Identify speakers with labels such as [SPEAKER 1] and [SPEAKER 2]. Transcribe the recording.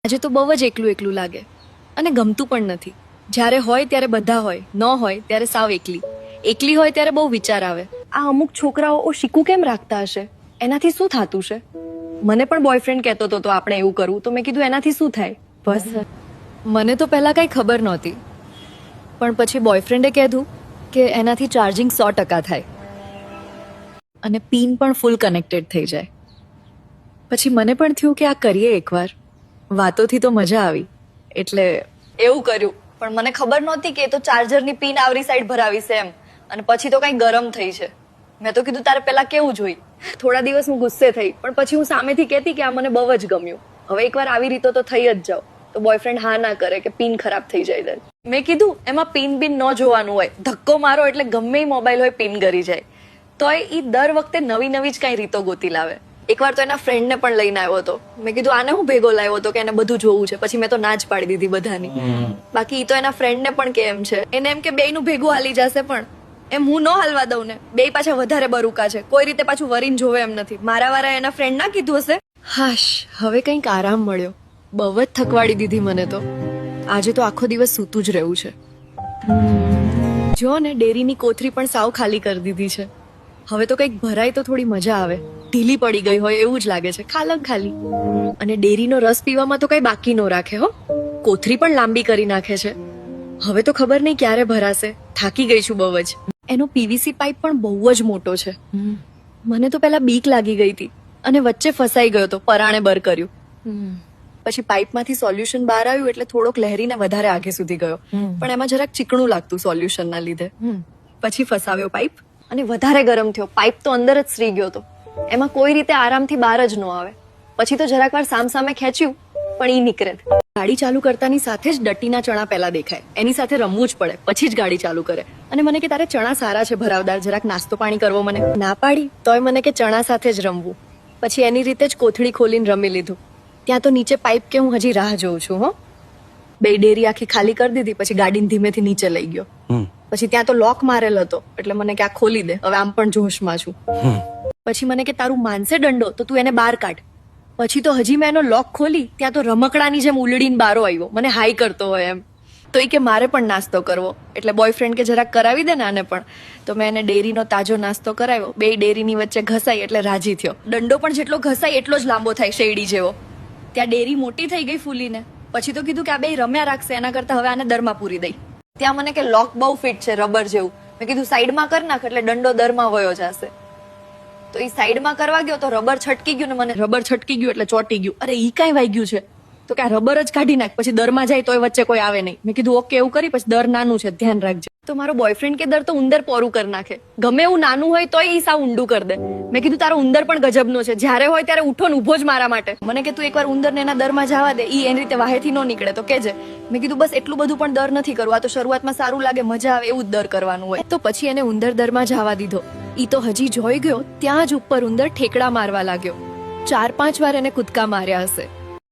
[SPEAKER 1] આજે તો બહુ જ એકલું એકલું લાગે અને ગમતું પણ નથી. જ્યારે હોય ત્યારે બધા હોય, ન હોય ત્યારે સાવ એકલી. એકલી હોય ત્યારે બહુ વિચાર આવે, આ અમુક છોકરાઓ શીખું કેમ રાખતા હશે, એનાથી શું થતું છે. મને પણ બોયફ્રેન્ડ કહેતો હતો તો આપણે એવું કરવું, તો મેં કીધું એનાથી શું થાય. બસ મને તો પહેલા કઈ ખબર નહોતી, પણ પછી બોયફ્રેન્ડે કીધું કે એનાથી ચાર્જિંગ 100% થાય અને પિન પણ ફૂલ કનેક્ટેડ થઈ જાય. પછી મને પણ થયું કે આ કરીએ એકવાર. વાતોથી તો મજા આવી એટલે એવું કર્યું, પણ મને ખબર નહોતી કે એ તો ચાર્જરની પિન આવરી સાઈડ ભરાવી છે એમ, અને પછી તો કઈ ગરમ થઈ છે. મેં તો કીધું તારે પેલા કેવું જોઈ. થોડા દિવસ હું ગુસ્સે થઈ, પણ પછી હું સામેથી કહેતી કે આ મને બહુ જ ગમ્યું, હવે એકવાર આવી રીતો તો થઈ જ જાવ. તો બોયફ્રેન્ડ હા ના કરે કે પિન ખરાબ થઈ જાય. મેં કીધું એમાં પિન બિન ન જોવાનું હોય, ધક્કો મારો એટલે ગમે એ મોબાઈલ હોય પિન કરી જાય. તોય એ દર વખતે નવી નવી જ કઈ રીતો ગોતી લાવે. એકવાર તો એના ફ્રેન્ડને પણ લઈને આવ્યો હતો. મેં કીધું આને હું ભેગો લાવ્યો હતો કે એને બધું જોવું છે. પછી મેં તો ના જ પાડી દીધી બધાની. બાકી ઈ તો એના ફ્રેન્ડને પણ કે એમ છે, એને એમ કે બેયનું ભેગું હાલી જશે, પણ એમ હું ન હાલવા દઉં ને. બેય પાછા વધારે બરુકા છે, કોઈ રીતે પાછું વરીને જોવે એમ નથી. મારા વારા એના ફ્રેન્ડ ના કીધું હશે. હાશ, હવે કંઈક આરામ મળ્યો. બહુ જ થકવાડી દીધી મને તો. આજે તો આખો દિવસ સૂતું જ રહેવું છે. જો ને ડેરીની કોથરી પણ સાવ ખાલી કરી દીધી છે. હવે તો કંઈક ભરાય તો થોડી મજા આવે. ઢીલી પડી ગઈ હોય એવું જ લાગે છે, ખાલમ ખાલી. અને ડેરીનો રસ પીવામાં તો કઈ બાકી ન રાખે હો. કોથરી પણ લાંબી કરી નાખે છે. હવે તો ખબર નહીં ક્યારે ભરાશે. થાકી ગઈ છું બહુ જ. એનો પીવીસી પાઇપ પણ બહુ જ મોટો છે. મને તો પહેલા બીક લાગી ગઈ હતી અને વચ્ચે ફસાઈ ગયો તો, પરાણે બર કર્યું. પછી પાઇપમાંથી સોલ્યુશન બહાર આવ્યું એટલે થોડોક લહેરીને વધારે આગે સુધી ગયો, પણ એમાં જરાક ચીકણું લાગતું સોલ્યુશનના લીધે. પછી ફસાવ્યો પાઇપ અને વધારે ગરમ થયો. પાઇપ તો અંદર જ સરી ગયો હતો. એમાં કોઈ રીતે આરામથી બહાર જ ન આવે. પછી તો જરાક વાર સામે ખેંચ્યું, પણ ઈ નીકળે. ગાડી ચાલુ કરતાની સાથે જ ડટ્ટીના ચણા પહેલા દેખાય, એની સાથે રમવું જ પડે, પછી જ ગાડી ચાલુ કરે. અને મને કે તારે ચણા સારા છે ભરાવદાર, જરાક નાસ્તો પાણી કરવો. મને ના પાડી તોય મને કે ચણા સાથે જ રમવું. પછી એની રીતે જ કોથળી ખોલીને રમી લીધું. ત્યાં તો નીચે પાઇપ કે હું હજી રાહ જોઉં છું. હો, બે ડેરી આખી ખાલી કરી દીધી. પછી ગાડીને ધીમેથી નીચે લઈ ગયો. પછી ત્યાં તો લોક મારેલ હતો, એટલે મને કે આ ખોલી દે, હવે આમ પણ જોશમાં છું. પછી મને કે તારું માનસે દંડો તો તું એને બહાર કાઢ. પછી તો હજી મેં એનો લોક ખોલી, ત્યાં તો રમકડાની જેમ ઉલડીને બારો આવ્યો, મને હાઈ કરતો હોય એમ. તો એ કે મારે પણ નાસ્તો કરવો, એટલે બોયફ્રેન્ડ કે જરાક કરાવી દે ને આને પણ. તો મેં એને ડેરીનો તાજો નાસ્તો કરાવ્યો. બે ડેરીની વચ્ચે ઘસાઈ એટલે રાજી થયો. દંડો પણ જેટલો ઘસાય એટલો જ લાંબો થાય, શેરડી જેવો. ત્યાં ડેરી મોટી થઈ ગઈ ફૂલીને. પછી તો કીધું કે આ બે રમ્યા રાખશે, એના કરતા હવે આને દરમાં પૂરી દઈ. ત્યાં મને કે લોક બહુ ફિટ છે, રબર જેવું. મેં કીધું સાઈડમાં કર નાખ એટલે દંડો દરમાં વયો જશે. તો એ સાઈડમાં કરવા ગયો તો રબર છટકી ગયું ને મને રબર છટકી ગયું એટલે ચોટી ગયું. અરે ઈ કઈ વાગ્યું છે? તો કે આ રબર જ કાઢી નાખ, પછી દરમાં જાય તોય વચ્ચે કોઈ આવે નહીં. મેં કીધું ઓકે એવું કરી, પછી દર નાનું છે ધ્યાન રાખજે. તો મારો બોયફ્રેન્ડ કે દર તો ઉંદર પોરું કરી નાખે, ગમે એવું નાનું હોય તોય ઈ સાવ ઊંડું કરી દે. મેં કીધું તારો ઉંદર પણ ગજબનો છે, જ્યારે હોય ત્યારે ઉઠો ને ઉભો જ મારા માટે. મને કે તું એકવાર ઉંદરને એના દરમાં જવા દે, ઈ એની રીતે વાહેથી ન નીકળે તો કેજે. મેં કીધું બસ એટલું બધું પણ દર નથી કરવું, આ તો શરૂઆતમાં સારું લાગે, મજા આવે એવું જ દર કરવાનું હોય. તો પછી એને ઉંદર દરમાં જવા દીધો. ઈ તો હજી જોઈ ગયો ત્યાં જ ઉપર ઉંદર ઠેકડા મારવા લાગ્યો. 4-5 વાર એને કૂદકા માર્યા હશે.